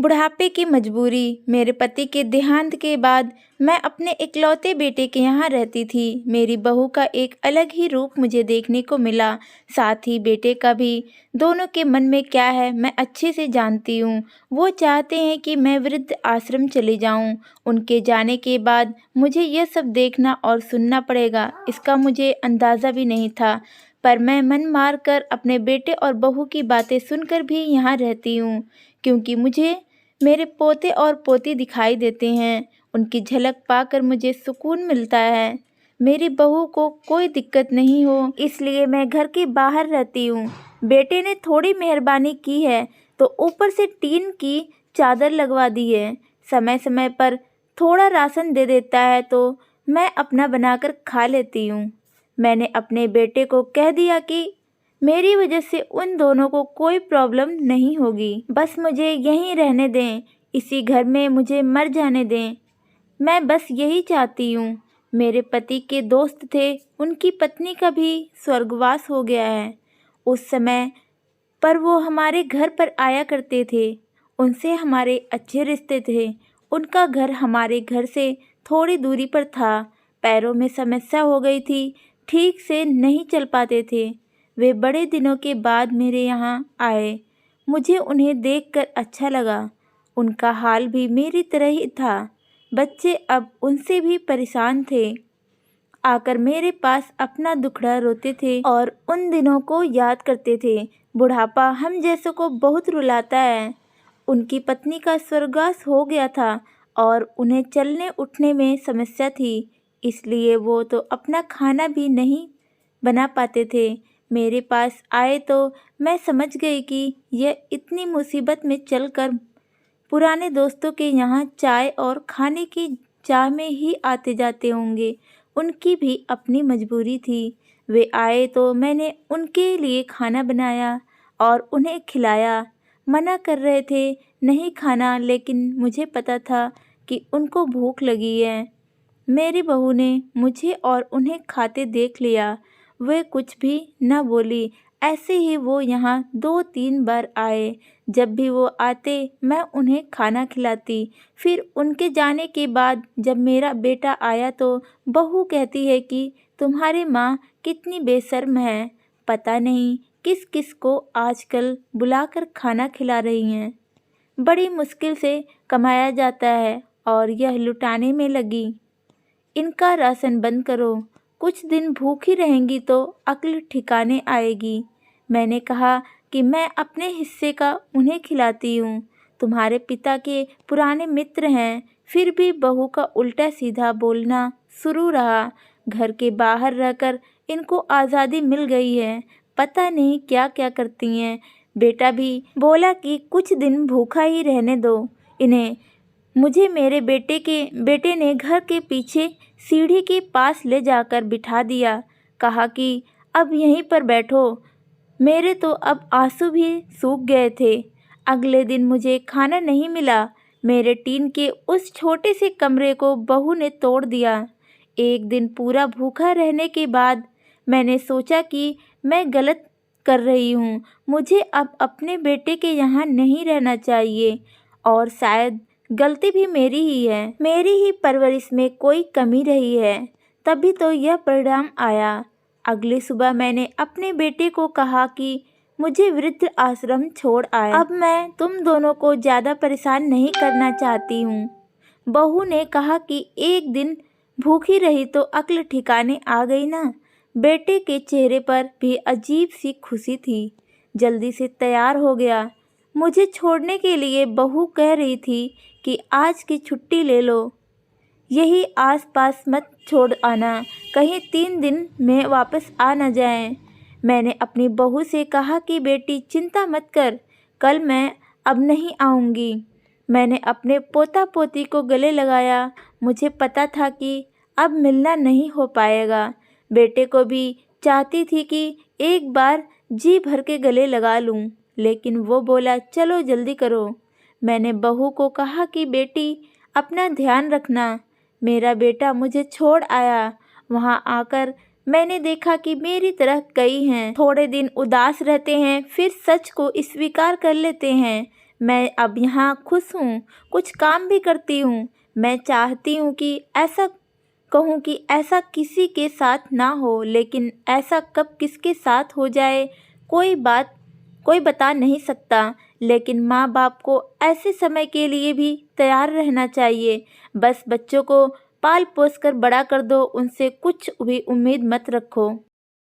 बुढ़ापे की मजबूरी। मेरे पति के देहांत के बाद मैं अपने इकलौते बेटे के यहाँ रहती थी। मेरी बहू का एक अलग ही रूप मुझे देखने को मिला, साथ ही बेटे का भी। दोनों के मन में क्या है मैं अच्छे से जानती हूँ। वो चाहते हैं कि मैं वृद्ध आश्रम चली जाऊँ। उनके जाने के बाद मुझे यह सब देखना और सुनना पड़ेगा, इसका मुझे अंदाज़ा भी नहीं था। पर मैं मन मार कर अपने बेटे और बहू की बातें सुनकर भी यहाँ रहती हूँ, क्योंकि मुझे मेरे पोते और पोती दिखाई देते हैं। उनकी झलक पाकर मुझे सुकून मिलता है। मेरी बहू को कोई दिक्कत नहीं हो, इसलिए मैं घर के बाहर रहती हूँ। बेटे ने थोड़ी मेहरबानी की है तो ऊपर से टीन की चादर लगवा दी है। समय समय पर थोड़ा राशन दे देता है तो मैं अपना बनाकर खा लेती हूँ। मैंने अपने बेटे को कह दिया कि मेरी वजह से उन दोनों को कोई प्रॉब्लम नहीं होगी। बस मुझे यहीं रहने दें, इसी घर में मुझे मर जाने दें। मैं बस यही चाहती हूँ। मेरे पति के दोस्त थे, उनकी पत्नी का भी स्वर्गवास हो गया है। उस समय पर वो हमारे घर पर आया करते थे। उनसे हमारे अच्छे रिश्ते थे। उनका घर हमारे घर से थोड़ी दूरी पर था। पैरों में समस्या हो गई थी, ठीक से नहीं चल पाते थे। वे बड़े दिनों के बाद मेरे यहाँ आए। मुझे उन्हें देखकर अच्छा लगा। उनका हाल भी मेरी तरह ही था। बच्चे अब उनसे भी परेशान थे। आकर मेरे पास अपना दुखड़ा रोते थे और उन दिनों को याद करते थे। बुढ़ापा हम जैसों को बहुत रुलाता है। उनकी पत्नी का स्वर्गवास हो गया था और उन्हें चलने उठने में समस्या थी, इसलिए वो तो अपना खाना भी नहीं बना पाते थे। मेरे पास आए तो मैं समझ गई कि यह इतनी मुसीबत में चलकर पुराने दोस्तों के यहाँ चाय और खाने की चाह में ही आते जाते होंगे। उनकी भी अपनी मजबूरी थी। वे आए तो मैंने उनके लिए खाना बनाया और उन्हें खिलाया। मना कर रहे थे नहीं खाना, लेकिन मुझे पता था कि उनको भूख लगी है। मेरी बहू ने मुझे और उन्हें खाते देख लिया। वे कुछ भी न बोली। ऐसे ही वो यहाँ 2-3 बार आए। जब भी वो आते मैं उन्हें खाना खिलाती। फिर उनके जाने के बाद जब मेरा बेटा आया तो बहू कहती है कि तुम्हारी माँ कितनी बेशर्म है, पता नहीं किस किस को आजकल बुलाकर खाना खिला रही हैं। बड़ी मुश्किल से कमाया जाता है और यह लुटाने में लगी। इनका राशन बंद करो, कुछ दिन भूखी रहेंगी तो अक्ल ठिकाने आएगी। मैंने कहा कि मैं अपने हिस्से का उन्हें खिलाती हूँ। तुम्हारे पिता के पुराने मित्र हैं। फिर भी बहू का उल्टा सीधा बोलना शुरू रहा। घर के बाहर रहकर इनको आज़ादी मिल गई है, पता नहीं क्या क्या करती हैं। बेटा भी बोला कि कुछ दिन भूखा ही रहने दो इन्हें। मुझे मेरे बेटे ने घर के पीछे सीढ़ी के पास ले जाकर बिठा दिया। कहा कि अब यहीं पर बैठो। मेरे तो अब आंसू भी सूख गए थे। अगले दिन मुझे खाना नहीं मिला। मेरे टीन के उस छोटे से कमरे को बहू ने तोड़ दिया। एक दिन पूरा भूखा रहने के बाद मैंने सोचा कि मैं गलत कर रही हूँ। मुझे अब अपने बेटे के यहाँ नहीं रहना चाहिए और शायद गलती भी मेरी ही है। मेरी ही परवरिश में कोई कमी रही है, तभी तो यह परिणाम आया। अगली सुबह मैंने अपने बेटे को कहा कि मुझे वृद्ध आश्रम छोड़ आया। अब मैं तुम दोनों को ज़्यादा परेशान नहीं करना चाहती हूँ। बहू ने कहा कि एक दिन भूखी रही तो अक्ल ठिकाने आ गई ना। बेटे के चेहरे पर भी अजीब सी खुशी थी। जल्दी से तैयार हो गया। मुझे छोड़ने के लिए बहू कह रही थी कि आज की छुट्टी ले लो, यही आसपास मत छोड़ आना, कहीं 3 दिन में वापस आ न जाएं। मैंने अपनी बहू से कहा कि बेटी चिंता मत कर, कल मैं अब नहीं आऊँगी। मैंने अपने पोता पोती को गले लगाया। मुझे पता था कि अब मिलना नहीं हो पाएगा। बेटे को भी चाहती थी कि एक बार जी भर के गले लगा लूं, लेकिन वो बोला चलो जल्दी करो। मैंने बहू को कहा कि बेटी अपना ध्यान रखना। मेरा बेटा मुझे छोड़ आया। वहाँ आकर मैंने देखा कि मेरी तरह कई हैं। थोड़े दिन उदास रहते हैं, फिर सच को स्वीकार कर लेते हैं। मैं अब यहाँ खुश हूँ, कुछ काम भी करती हूँ। मैं चाहती हूँ कि ऐसा कहूँ कि ऐसा किसी के साथ ना हो, लेकिन ऐसा कब किसके साथ हो जाए कोई बता नहीं सकता। लेकिन माँ बाप को ऐसे समय के लिए भी तैयार रहना चाहिए। बस बच्चों को पाल पोस कर बड़ा कर दो, उनसे कुछ भी उम्मीद मत रखो।